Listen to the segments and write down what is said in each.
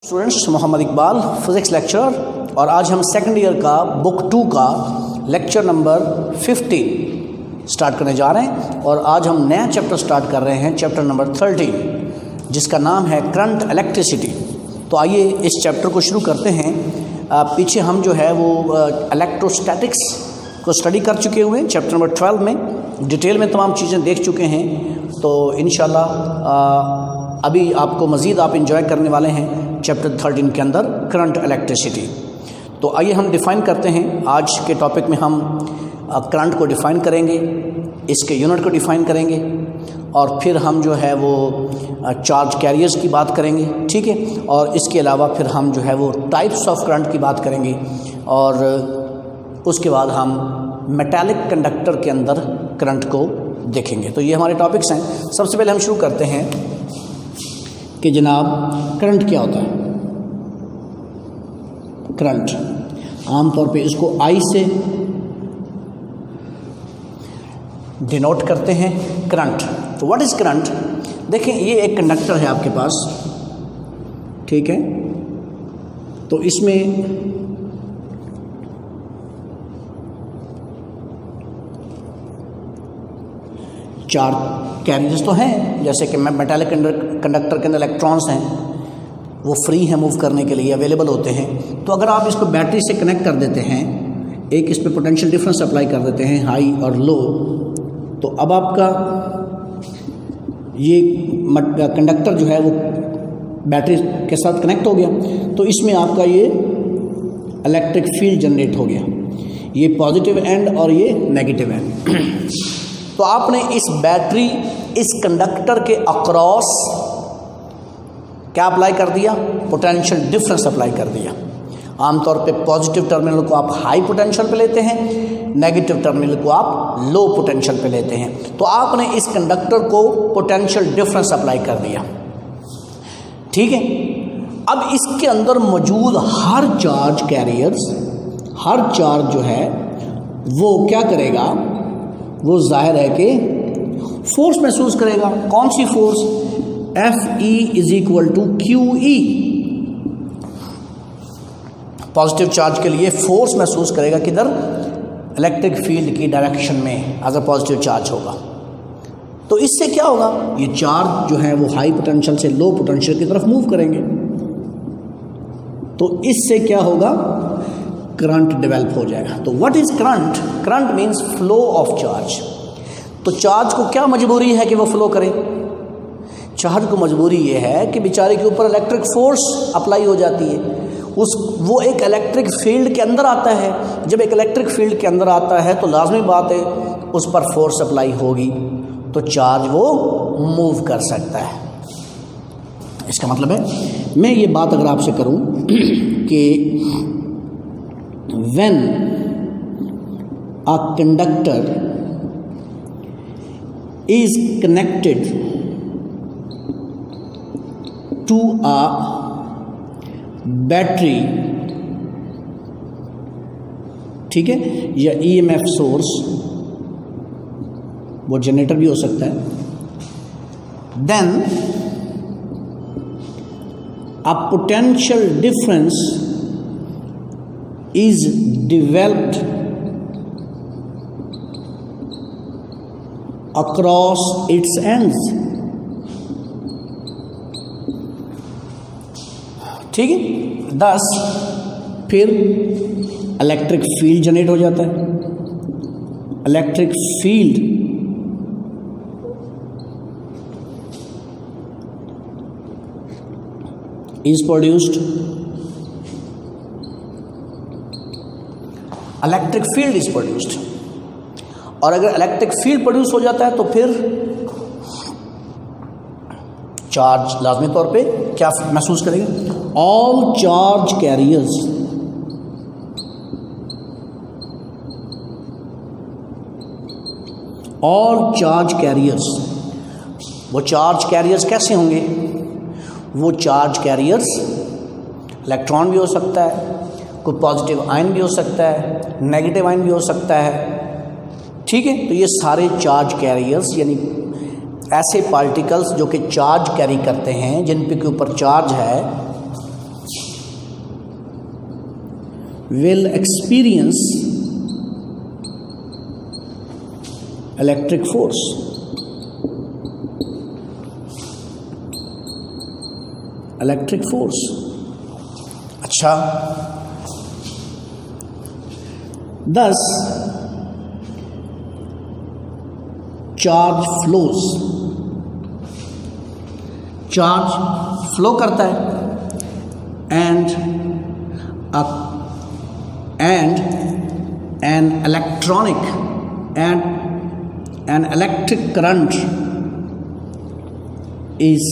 Students, Mohammad Iqbal physics lecturer, और आज हम सेकंड ईयर का बुक 2 का लेक्चर नंबर 15 स्टार्ट करने जा रहे हैं। और आज हम नया चैप्टर स्टार्ट कर रहे हैं, चैप्टर नंबर 13, जिसका नाम है करंट इलेक्ट्रिसिटी। तो आइए इस चैप्टर को शुरू करते हैं। पीछे हम जो है वो इलेक्ट्रोस्टैटिक्स को स्टडी कर चुके हुए हैं, चैप्टर नंबर 12 में डिटेल में तमाम चीज़ें देख चुके हैं। तो इंशाल्लाह अभी आपको मज़ीद आप इंजॉय करने वाले हैं चैप्टर 13 के अंदर करंट इलेक्ट्रिसिटी। तो आइए हम डिफ़ाइन करते हैं। आज के टॉपिक में हम करंट को डिफ़ाइन करेंगे, इसके यूनिट को डिफ़ाइन करेंगे, और फिर हम जो है वो चार्ज कैरियर्स की बात करेंगे, ठीक है। और इसके अलावा फिर हम जो है वो टाइप्स ऑफ करंट की बात करेंगे, और उसके बाद हम मेटालिक कंडक्टर के अंदर करंट को देखेंगे। तो ये हमारे टॉपिक्स हैं। सबसे पहले हम शुरू करते हैं कि जनाब करंट क्या होता है। करंट आमतौर पे इसको आई से डिनोट करते हैं, करंट। तो व्हाट इज़ करंट? देखें, ये एक कंडक्टर है आपके पास, ठीक है। तो इसमें चार कैरियर्स तो हैं, जैसे कि मेटालिक कंडक्टर के अंदर इलेक्ट्रॉन्स हैं, वो फ्री हैं मूव करने के लिए, अवेलेबल होते हैं। तो अगर आप इसको बैटरी से कनेक्ट कर देते हैं, एक इस पर पोटेंशियल डिफरेंस अप्लाई कर देते हैं, हाई और लो, तो अब आपका ये कंडक्टर जो है वो बैटरी के साथ कनेक्ट हो गया। तो इसमें आपका ये इलेक्ट्रिक फील्ड जनरेट हो गया, ये पॉजिटिव एंड और ये नेगेटिव एंड। तो आपने इस बैटरी, इस कंडक्टर के अक्रॉस क्या अप्लाई कर दिया? पोटेंशियल डिफरेंस अप्लाई कर दिया। आमतौर पे पॉजिटिव टर्मिनल को आप हाई पोटेंशियल पे लेते हैं, नेगेटिव टर्मिनल को आप लो पोटेंशियल पे लेते हैं। तो आपने इस कंडक्टर को पोटेंशियल डिफरेंस अप्लाई कर दिया, ठीक है। अब इसके अंदर मौजूद हर चार्ज कैरियर्स, हर चार्ज जो है वो क्या करेगा? वो जाहिर है कि फोर्स महसूस करेगा। कौन सी force? Fe is equal to QE। Positive charge के लिए फोर्स महसूस करेगा किधर? इलेक्ट्रिक फील्ड की डायरेक्शन में, अगर पॉजिटिव चार्ज होगा। तो इससे क्या होगा? ये चार्ज जो है वो हाई पोटेंशियल से लो पोटेंशियल की तरफ मूव करेंगे। तो इससे क्या होगा? करंट डेवलप हो जाएगा। तो what is current? Current means flow of charge. तो चार्ज को क्या मजबूरी है कि वो फ्लो करे? चार्ज को मजबूरी ये है कि बेचारे के ऊपर इलेक्ट्रिक फोर्स अप्लाई हो जाती है, वो एक इलेक्ट्रिक फील्ड के अंदर आता है। जब एक इलेक्ट्रिक फील्ड के अंदर आता है तो लाजमी बात है उस पर फोर्स अप्लाई होगी, तो चार्ज वो मूव कर सकता है। इसका मतलब है, मैं ये बात अगर आपसे करूं कि when a conductor is connected to a battery, ठीक है, या EMF सोर्स, वो जनरेटर भी हो सकता है, then a potential difference is developed across its ends, ठीक है। thus फिर इलेक्ट्रिक फील्ड जनरेट हो जाता है। Electric field is produced, electric field is produced. और अगर इलेक्ट्रिक फील्ड प्रोड्यूस हो जाता है तो फिर चार्ज लाजमी तौर पे क्या महसूस करेगा? ऑल चार्ज कैरियर्स वो चार्ज कैरियर्स कैसे होंगे? वो चार्ज कैरियर्स इलेक्ट्रॉन भी हो सकता है, कोई पॉजिटिव आयन भी हो सकता है, नेगेटिव आयन भी हो सकता है, ठीक है। तो ये सारे चार्ज कैरियर्स यानी ऐसे पार्टिकल्स जो कि चार्ज कैरी करते हैं, जिन पे के ऊपर चार्ज है, will experience electric force. Electric force. अच्छा, thus charge flows. Charge flow करता है and an electric current is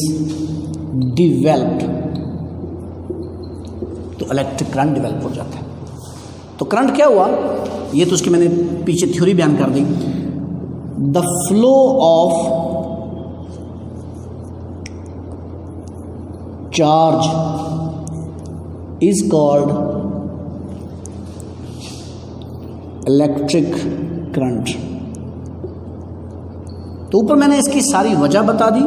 developed. तो इलेक्ट्रिक करंट डेवलप हो जाता है। तो करंट क्या हुआ, ये तो उसकी मैंने पीछे थ्योरी बयान कर दी। The flow of charge is called electric current. तो ऊपर मैंने इसकी सारी वजह बता दी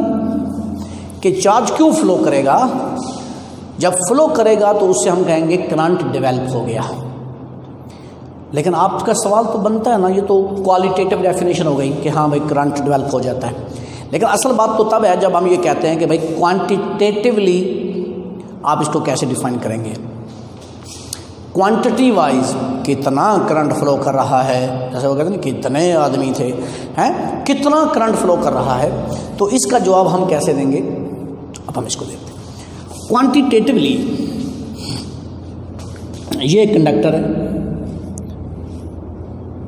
कि चार्ज क्यों फ्लो करेगा। जब फ्लो करेगा तो उससे हम कहेंगे करंट डेवलप हो गया। लेकिन आपका सवाल तो बनता है ना, ये तो क्वालिटेटिव डेफिनेशन हो गई कि हाँ भाई करंट डेवलप हो जाता है। लेकिन असल बात तो तब है जब हम ये कहते हैं कि भाई क्वांटिटेटिवली आप इसको कैसे डिफाइन करेंगे। क्वांटिटी वाइज कितना करंट फ्लो कर रहा है, जैसे वो कहते हैं कितने आदमी थे, हैं कितना करंट फ्लो कर रहा है, तो इसका जवाब हम कैसे देंगे। अब हम इसको देखते हैं क्वांटिटेटिवली। ये कंडक्टर है,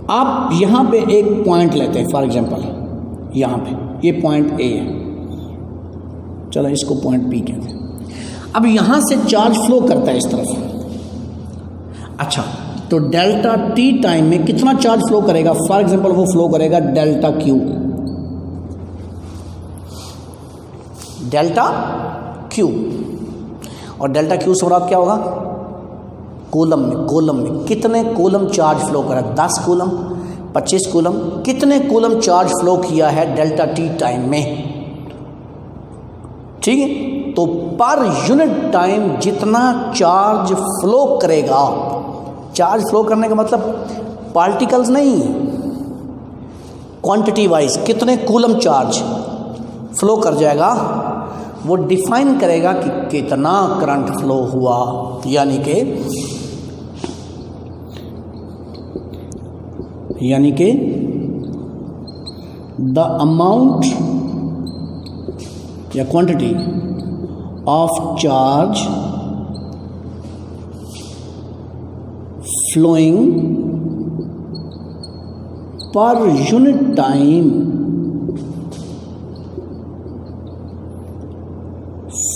आप यहाँ पे एक पॉइंट लेते हैं, फॉर एग्जांपल यहाँ पे ये पॉइंट ए है, चलो इसको पॉइंट बी कहते हैं। अब यहाँ से चार्ज फ्लो करता है इस तरफ। अच्छा, तो डेल्टा टी टाइम में कितना चार्ज फ्लो करेगा, फॉर एग्जांपल वो फ्लो करेगा डेल्टा क्यू। डेल्टा क्यू, और डेल्टा क्यू से मुराद क्या होगा, कूलम में कितने कूलम चार्ज फ्लो करा, 10 कूलम 25 कूलम, कितने कूलम चार्ज फ्लो किया है डेल्टा टी टाइम में। ठीक है, तो पर यूनिट टाइम जितना चार्ज फ्लो करेगा, चार्ज फ्लो करने का मतलब पार्टिकल्स नहीं, क्वांटिटी वाइज कितने कूलम चार्ज फ्लो कर जाएगा, वो डिफाइन करेगा कि कितना करंट फ्लो हुआ। यानी कि द अमाउंट या quantity of charge flowing per unit time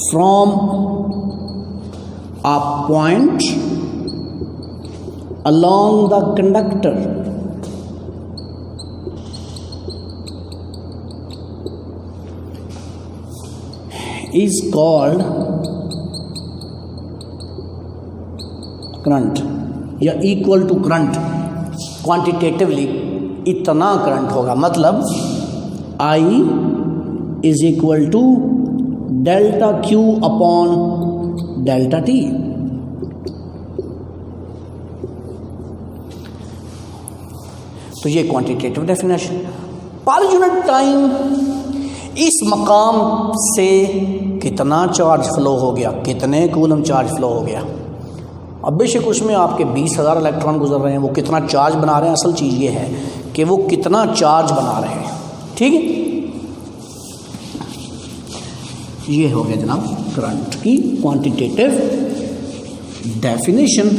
from a point along the conductor is called current या equal to current। क्वांटिटेटिवली इतना करंट होगा, मतलब I is equal to delta Q upon delta T. तो ये quantitative definition. पर unit time इस मकाम से कितना चार्ज फ्लो हो गया, कितने कूलम चार्ज फ्लो हो गया। अब बेशक उसमें आपके 20,000 इलेक्ट्रॉन गुजर रहे हैं, वो कितना चार्ज बना रहे हैं, असल चीज़ ये है कि वो कितना चार्ज बना रहे हैं। ठीक है, ये हो गया जनाब करंट की क्वांटिटेटिव डेफिनेशन।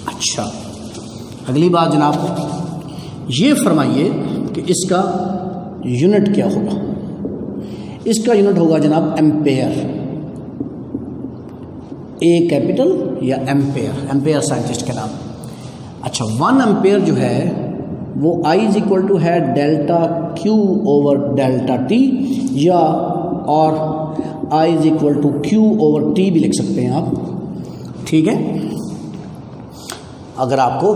अच्छा, अगली बात जनाब ये फरमाइए कि इसका यूनिट क्या होगा। इसका यूनिट होगा जनाब एम्पेयर, ए कैपिटल या एम्पेयर साइंटिस्ट के नाम। अच्छा, 1 एम्पेयर जो है वो I इज इक्वल टू है delta Q over delta T, या और I is equal to Q over T भी लिख सकते हैं आप। ठीक है, अगर आपको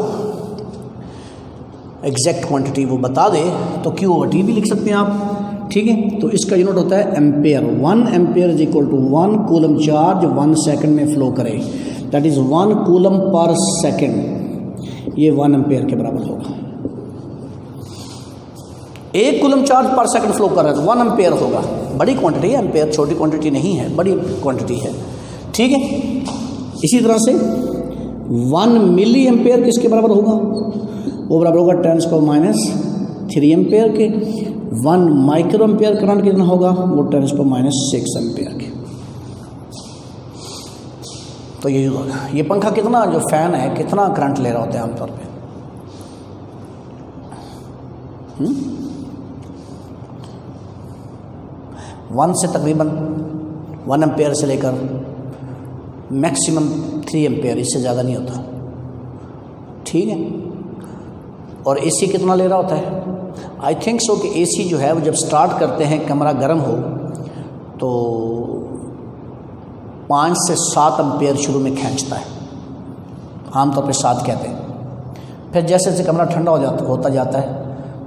एग्जैक्ट क्वांटिटी वो बता दे तो क्यू ओवर टी भी लिख सकते हैं आप। ठीक है। तो इसका यूनिट होता है ampere. 1 ampere is equal to 1 coulomb charge 1 second में फ्लो करे, that is 1 coulomb per second, ये 1 एम्पेयर के बराबर होगा। 1 coulomb charge per second flow कर रहा है तो 1 एम्पेयर होगा। बड़ी क्वांटिटी है, एम्पेयर छोटी क्वांटिटी नहीं है, बड़ी क्वांटिटी है, ठीक है। इसी तरह से 1 मिली एम्पेयर किसके बराबर होगा, वो बराबर होगा 10⁻³ एम्पेयर के। 1 माइक्रो एम्पेयर करंट कितना होगा, वो 10⁻6 एम्पेयर के। तो ये पंखा कितना, जो फैन है कितना करंट ले रहा होता है आमतौर पे, 1 से तकरीबन 1 एम्पेयर से लेकर मैक्सिमम 3 एम्पेयर, इससे ज़्यादा नहीं होता, ठीक है। और एसी कितना ले रहा होता है, आई थिंक सो कि एसी जो है वो जब स्टार्ट करते हैं कमरा गर्म हो तो 5 से 7 एम्पेयर शुरू में खींचता है, आमतौर पे 7 कहते हैं। फिर जैसे जैसे कमरा ठंडा होता जाता है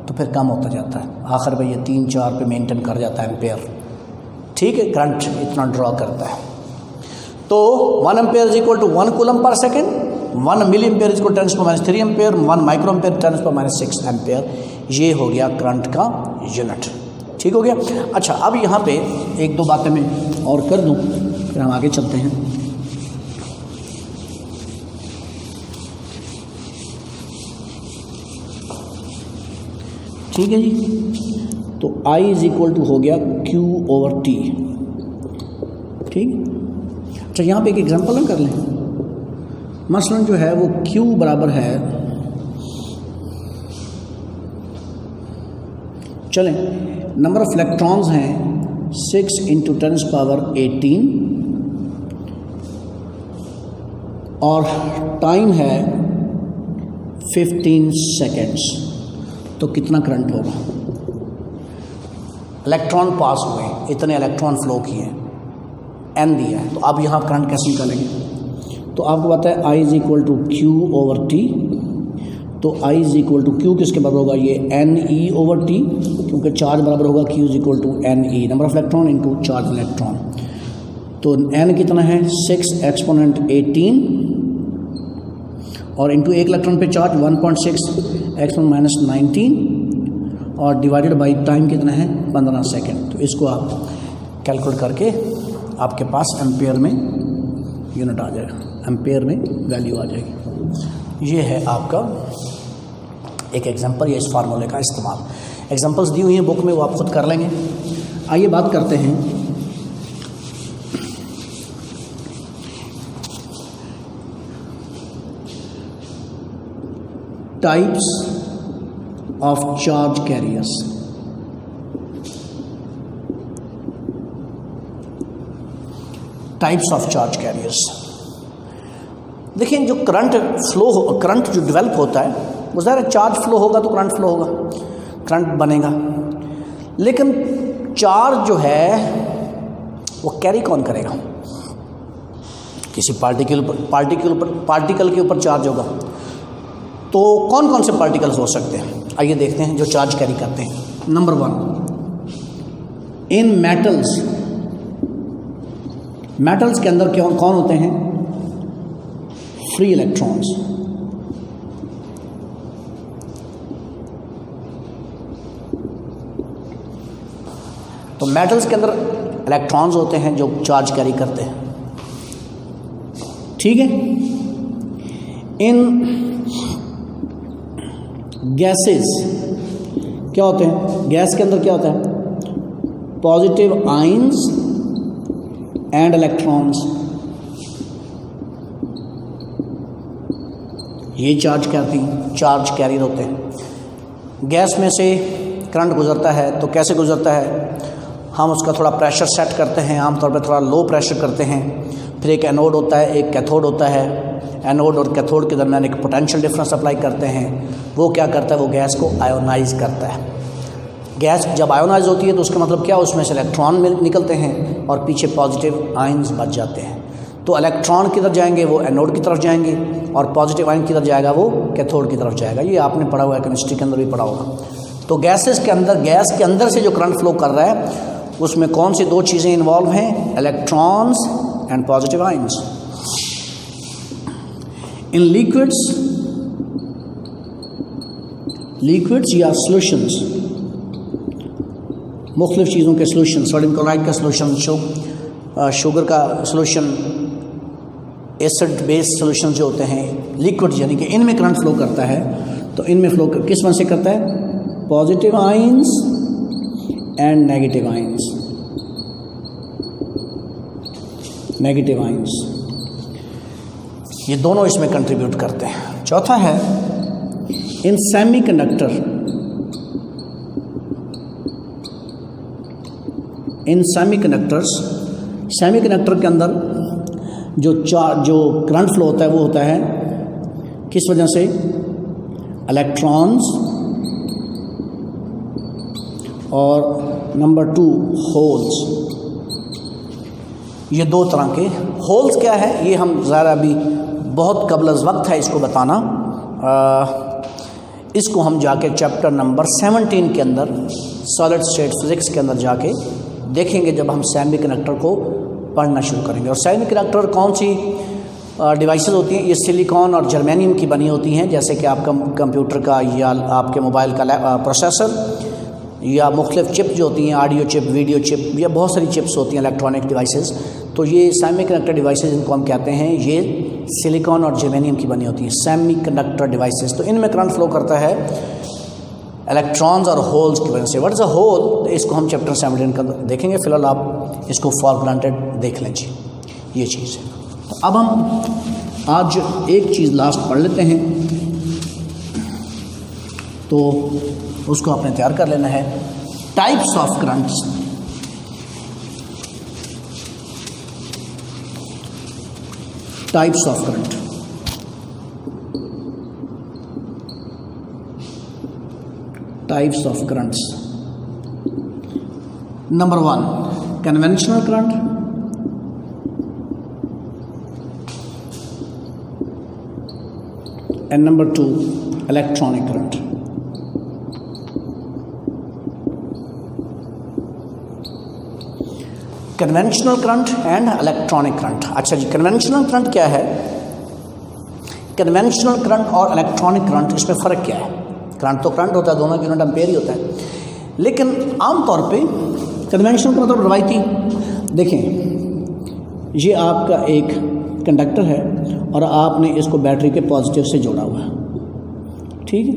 तो फिर कम होता जाता है, आखिर में ये 3-4 पे मेंटेन कर जाता है एम्पेयर, ठीक है। करंट इतना ड्रॉ करता है। तो 1 ampere is equal to 1 coulomb per second, 1 milli ampere is equal to 10⁻³ ampere, 1 micro ampere 10⁻6 ampere, ये हो गया करंट का यूनिट, ठीक हो गया। अच्छा, अब यहाँ पे 1-2 बातें मैं और कर दूँ, फिर हम आगे चलते हैं। ठीक है जी। तो I इज इक्वल टू हो गया Q/T, ठीक। अच्छा, यहाँ पे एक एग्जांपल ना कर लें। मसलन जो है वो Q बराबर है, चलें, नंबर ऑफ इलेक्ट्रॉन्स हैं 6 × 10⁻18 और टाइम है 15 सेकेंड्स, तो कितना करंट होगा। इलेक्ट्रॉन पास हुए, इतने इलेक्ट्रॉन फ्लो किए, n दिया है, तो अब यहाँ करंट कैसे निकालेंगे। तो आपको पता है I is equal to Q/T, तो I is equal to Q किसके बराबर होगा, ये NE/T, क्योंकि चार्ज बराबर होगा Q is equal to NE, number of electron into charge electron. तो n कितना है 6 एक्सपोनेंट 18 और इंटू 1 इलेक्ट्रॉन पे चार्ज 1.6 एक्सपोनेंट -19 और डिवाइडेड बाई टाइम कितना है 15 सेकेंड। तो इसको आप कैलकुलेट करके आपके पास एम्पेयर में यूनिट आ जाएगा, एम्पेयर में वैल्यू आ जाएगी। ये है आपका एक एग्जांपल, ये इस फार्मूले का इस्तेमाल। एग्जांपल्स दी हुई हैं बुक में, वो आप खुद कर लेंगे। आइए बात करते हैं types of charge carriers। Types of charge carriers. देखिए, जो करंट जो डेवलप होता है वो ज़ाहिर है चार्ज फ्लो होगा तो करंट फ्लो होगा, करंट बनेगा। लेकिन चार्ज जो है वो कैरी कौन करेगा, किसी पार्टिकल के ऊपर चार्ज होगा। तो कौन कौन से पार्टिकल्स हो सकते हैं, आइए देखते हैं जो चार्ज कैरी करते हैं। नंबर 1, इन मेटल्स के अंदर कौन होते हैं, फ्री इलेक्ट्रॉन्स। तो मेटल्स के अंदर इलेक्ट्रॉन्स होते हैं जो चार्ज कैरी करते हैं, ठीक है। इन गैसेस क्या होते हैं, गैस के अंदर क्या होता है, पॉजिटिव आयंस एंड इलेक्ट्रॉन्स, ये चार्ज कैरियर होते हैं। गैस में से करंट गुजरता है तो कैसे गुजरता है, हम उसका थोड़ा प्रेशर सेट करते हैं, आमतौर पर थोड़ा लो प्रेशर करते हैं। फिर एक एनोड होता है, एक कैथोड होता है। एनोड और कैथोड के दरमियान एक पोटेंशियल डिफरेंस अप्लाई करते हैं। वो क्या करता है, वो गैस को आयोनाइज करता है। गैस जब आयोनाइज होती है तो उसका मतलब क्या, उसमें से इलेक्ट्रॉन निकलते हैं और पीछे पॉजिटिव आयंस बच जाते हैं। तो इलेक्ट्रॉन किधर जाएंगे, वो एनोड की तरफ जाएंगे, और पॉजिटिव आयन किधर जाएगा, वो कैथोड की तरफ जाएगा। ये आपने पढ़ा हुआ है, केमिस्ट्री के अंदर भी पढ़ा होगा। तो गैसेस के अंदर, गैस के अंदर से जो करंट फ्लो कर रहा है उसमें कौन सी दो चीज़ें इन्वॉल्व हैं? Electrons and positive ions. In liquids या सॉल्यूशंस, मुख्तलिफ चीज़ों के सॉल्यूशन, सोडियम क्लोराइड का सॉल्यूशन, शुगर का सॉल्यूशन, एसिड बेस सॉल्यूशन जो होते हैं, लिक्विड यानी कि इनमें करंट फ्लो करता है। तो इनमें फ्लो किस वन से करता है? Positive ions and negative ions. Negative ions ये दोनों इसमें कंट्रीब्यूट करते हैं। चौथा है इन सेमीकंडक्टर, इन सेमीकंडक्टर्स, सेमीकंडक्टर के अंदर जो करंट फ्लो होता है वो होता है किस वजह से? इलेक्ट्रॉन्स और नंबर 2 होल्स। ये दो तरह के होल्स क्या है ये हम ज़रा अभी बहुत कबल वक्त है इसको बताना। इसको हम जाके चैप्टर नंबर 17 के अंदर सॉलिड स्टेट फिज़िक्स के अंदर जाके देखेंगे जब हम सेमीकंडक्टर को पढ़ना शुरू करेंगे। और सेमीकंडक्टर कौन सी डिवाइसेस होती हैं? ये सिलिकॉन और जर्मेनियम की बनी होती हैं, जैसे कि आपका कंप्यूटर का या आपके मोबाइल का प्रोसेसर, या मुख्तलिफ चिप जो होती हैं, ऑडियो चिप, वीडियो चिप, या बहुत सारी चिप्स होती हैं इलेक्ट्रॉनिक डिवाइसेस। तो ये सेमीकंडक्टर डिवाइसेस इनको हम कहते हैं, ये सिलिकॉन और जर्मेनियम की बनी होती हैं सेमीकंडक्टर डिवाइसेस। तो इनमें करंट फ्लो करता है इलेक्ट्रॉन्स और होल्स की वजह से। What is a hole? तो इसको हम चैप्टर 17 का देखेंगे। फिलहाल आप इसको फॉर ग्रांटेड देख लीजिए, ये चीज़ है। तो अब हम आज एक चीज़ लास्ट पढ़ लेते हैं, तो उसको आपने तैयार कर लेना है। Types of currents. Types of current. Types of currents. Number 1 conventional current, and number 2 electronic current. Conventional current and electronic current. अच्छा जी, कन्वेंशनल करंट क्या है? कन्वेंशनल करंट और इलेक्ट्रॉनिक करंट, इसमें फ़र्क क्या है? करंट तो करंट होता है, दोनों की यूनिट एम्पेयर ही होता है, लेकिन आमतौर पे कन्वेंशनल का मतलब रवायती। देखें, ये आपका एक कंडक्टर है और आपने इसको बैटरी के पॉजिटिव से जोड़ा हुआ है, ठीक है?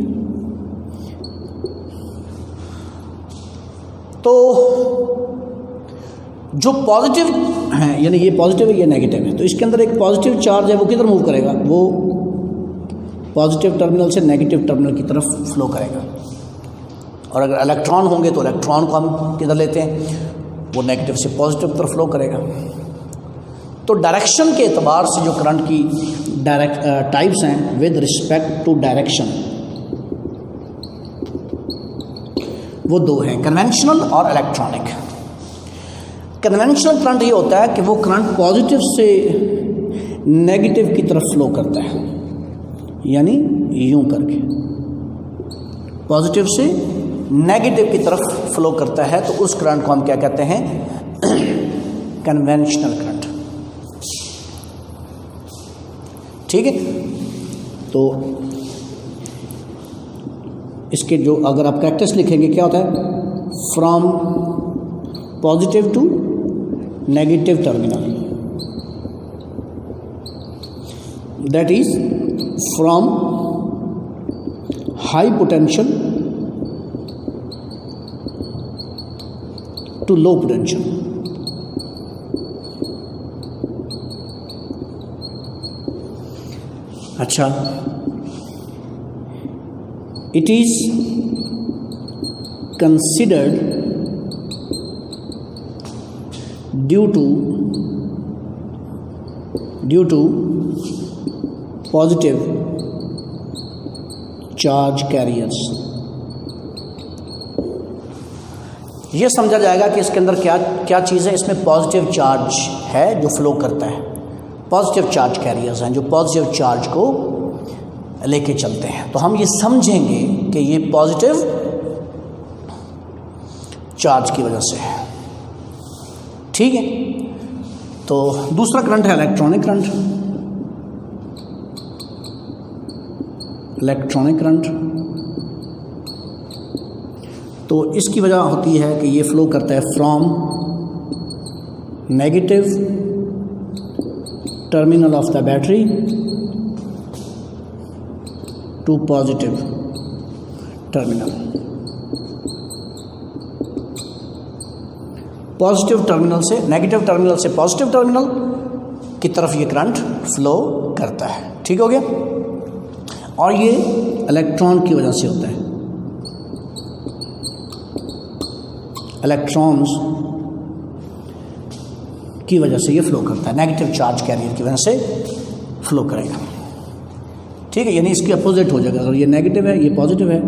तो जो पॉजिटिव है, यानी ये पॉजिटिव है, ये नेगेटिव है, तो इसके अंदर एक पॉजिटिव चार्ज है, वो किधर मूव करेगा? वो पॉजिटिव टर्मिनल से नेगेटिव टर्मिनल की तरफ फ्लो करेगा। और अगर इलेक्ट्रॉन होंगे तो इलेक्ट्रॉन को हम किधर लेते हैं? वो नेगेटिव से पॉजिटिव तरफ फ्लो करेगा। तो डायरेक्शन के एतबार से जो करंट की टाइप्स हैं विद रिस्पेक्ट टू डायरेक्शन, वो दो हैं, कन्वेंशनल और इलेक्ट्रॉनिक। कन्वेंशनल करंट ये होता है कि वो करंट पॉजिटिव से नेगेटिव की तरफ फ्लो करता है, यानी यूं करके पॉजिटिव से नेगेटिव की तरफ फ्लो करता है, तो उस करंट को हम क्या कहते हैं? कन्वेंशनल करंट, ठीक है? तो इसके जो अगर आप कैरेक्टर्स लिखेंगे क्या होता है? From positive to negative terminal, that is from high potential to low potential. अच्छा, it is considered due to positive charge carriers। ये समझा जाएगा कि इसके अंदर क्या क्या चीज़ है? इसमें पॉजिटिव चार्ज है जो फ्लो करता है, पॉजिटिव चार्ज कैरियर्स हैं जो पॉजिटिव चार्ज को लेके चलते हैं। तो हम ये समझेंगे कि ये पॉजिटिव चार्ज की वजह से। ठीक है, तो दूसरा करंट है इलेक्ट्रॉनिक करंट। इलेक्ट्रॉनिक करंट तो इसकी वजह होती है कि ये फ्लो करता है from negative terminal of the battery to positive terminal. Positive terminal से नेगेटिव टर्मिनल से पॉजिटिव टर्मिनल की तरफ ये करंट फ्लो करता है। ठीक हो गया, और ये इलेक्ट्रॉन की वजह से होता है। इलेक्ट्रॉन्स की वजह से ये फ्लो करता है, नेगेटिव चार्ज कैरियर की वजह से फ्लो करेगा। ठीक है, यानी इसके अपोजिट हो जाएगा। अगर ये नेगेटिव है, ये पॉजिटिव है,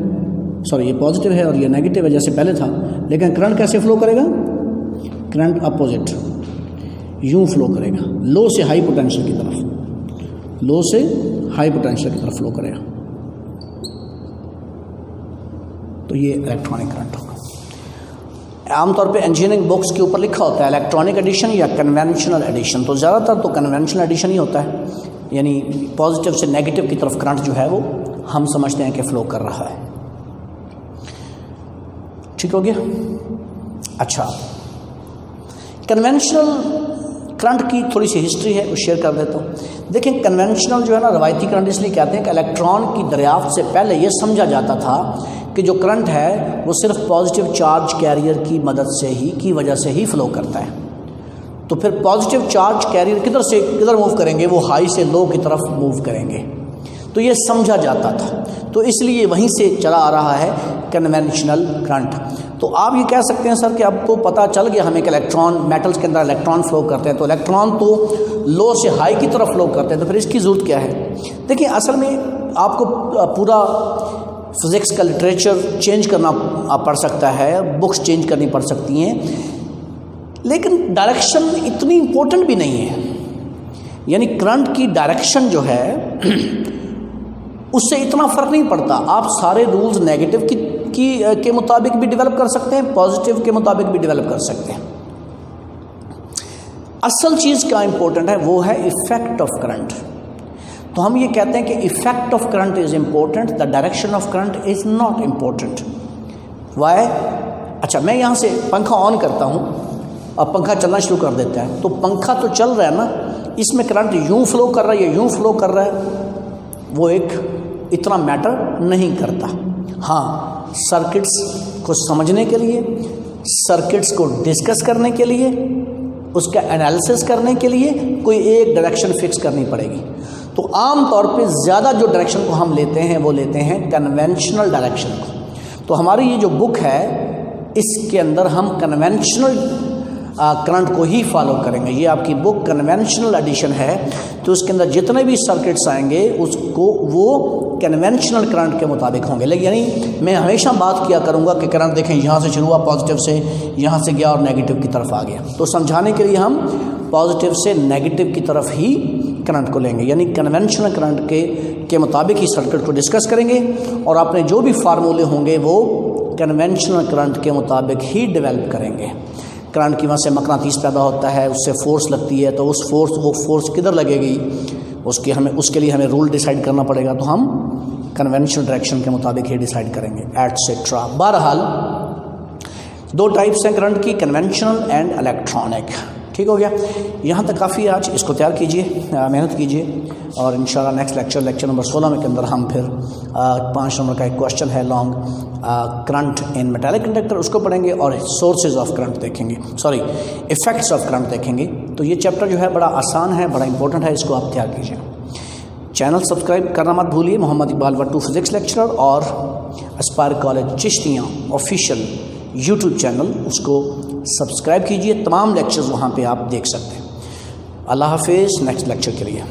सॉरी ये पॉजिटिव है और ये नेगेटिव है जैसे पहले था, लेकिन करंट कैसे फ्लो करेगा? करंट अपोजिट यूं फ्लो करेगा, लो से हाई पोटेंशियल की तरफ, लो से हाई पोटेंशियल की तरफ फ्लो करेगा। तो ये इलेक्ट्रॉनिक करंट होगा। आमतौर पे इंजीनियरिंग बुक्स के ऊपर लिखा होता है इलेक्ट्रॉनिक एडिशन या कन्वेंशनल एडिशन, तो ज़्यादातर तो कन्वेंशनल एडिशन ही होता है, यानी पॉजिटिव से नेगेटिव की तरफ करंट जो है वो हम समझते हैं कि फ्लो कर रहा है। ठीक हो गया। अच्छा, कन्वेंशनल करंट की थोड़ी सी हिस्ट्री है, वो शेयर कर देता हूँ। देखिए, कन्वेंशनल जो है ना, रवायती करंट इसलिए कहते हैं कि इलेक्ट्रॉन की दरियाफ्त से पहले ये समझा जाता था कि जो करंट है वो सिर्फ पॉजिटिव चार्ज कैरियर की मदद से ही, की वजह से ही फ्लो करता है। तो फिर पॉजिटिव चार्ज कैरियर किधर मूव करेंगे? वो हाई से लो की तरफ मूव करेंगे। तो ये समझा जाता था, तो इसलिए वहीं से चला आ रहा है कन्वेंशनल करंट। तो आप ये कह सकते हैं सर कि अब तो पता चल गया हमें कि इलेक्ट्रॉन, मेटल्स के अंदर इलेक्ट्रॉन फ्लो करते हैं, तो इलेक्ट्रॉन तो लो से हाई की तरफ फ्लो करते हैं, तो फिर इसकी ज़रूरत क्या है? देखिए, असल में आपको पूरा फिज़िक्स का लिटरेचर चेंज करना पड़ सकता है, बुक्स चेंज करनी पड़ सकती हैं, लेकिन डायरेक्शन इतनी इम्पोर्टेंट भी नहीं है। यानी करंट की डायरेक्शन जो है उससे इतना फ़र्क नहीं पड़ता। आप सारे रूल्स नेगेटिव के मुताबिक भी डेवलप कर सकते हैं, पॉजिटिव के मुताबिक भी डेवलप कर सकते हैं। असल चीज़ क्या इम्पोर्टेंट है वो है इफेक्ट ऑफ करंट। तो हम ये कहते हैं कि effect of current is important, the direction of current is not important. Why? अच्छा, मैं यहाँ से पंखा ऑन करता हूँ, अब पंखा चलना शुरू कर देता है, तो पंखा तो चल रहा है ना, इसमें करंट यूँ फ्लो कर रहा है या यूँ फ्लो कर रहा है, वो एक इतना मैटर नहीं करता। हाँ, सर्किट्स को समझने के लिए, सर्किट्स को डिस्कस करने के लिए, उसका एनालिसिस करने के लिए कोई एक डायरेक्शन फिक्स करनी पड़ेगी। तो आम तौर पे ज़्यादा जो डायरेक्शन को हम लेते हैं वो लेते हैं कन्वेंशनल डायरेक्शन को। तो हमारी ये जो बुक है इसके अंदर हम कन्वेंशनल करंट को ही फॉलो करेंगे। ये आपकी बुक कन्वेंशनल एडिशन है, तो उसके अंदर जितने भी सर्किट्स आएंगे उसको वो कन्वेंशनल करंट के मुताबिक होंगे। लेकिन यानी मैं हमेशा बात किया करूँगा कि करंट देखें यहाँ से शुरू हुआ पॉजिटिव से, यहाँ से गया और नेगेटिव की तरफ आ गया, तो समझाने के लिए हम पॉजिटिव से नेगेटिव की तरफ ही करंट को लेंगे, यानी कन्वेंशनल करंट के मुताबिक ही सर्किट को डिस्कस करेंगे, और अपने जो भी फार्मूले होंगे वो कन्वेंशनल करंट के मुताबिक ही डेवलप करेंगे। करंट की वहाँ से मकनातीस पैदा होता है, उससे फोर्स लगती है, तो वो फोर्स किधर लगेगी उसके लिए हमें रूल डिसाइड करना पड़ेगा, तो हम कन्वेंशनल डायरेक्शन के मुताबिक ही डिसाइड करेंगे, एटसेट्रा। बहरहाल दो टाइप्स हैं करंट की, कन्वेंशनल एंड इलेक्ट्रॉनिक। ठीक हो गया, यहाँ तक काफ़ी। आज इसको तैयार कीजिए, मेहनत कीजिए, और इंशाल्लाह नेक्स्ट लेक्चर नंबर 16 के अंदर हम फिर 5 नंबर का एक क्वेश्चन है long current in metallic conductor, उसको पढ़ेंगे, और सोर्सेज ऑफ करंट देखेंगे, इफ़ेक्ट्स ऑफ करंट देखेंगे। तो ये चैप्टर जो है बड़ा आसान है, बड़ा इंपॉर्टेंट है, इसको आप तैयार कीजिए। चैनल सब्सक्राइब करना मत भूलिए, मोहम्मद इकबाल वट्टू फिज़िक्स लेक्चरर, और Aspire college Chishtian official YouTube channel, उसको सब्सक्राइब कीजिए। तमाम लेक्चर्स वहाँ पे आप देख सकते हैं। अल्लाह हाफिज़। नेक्स्ट लेक्चर के लिए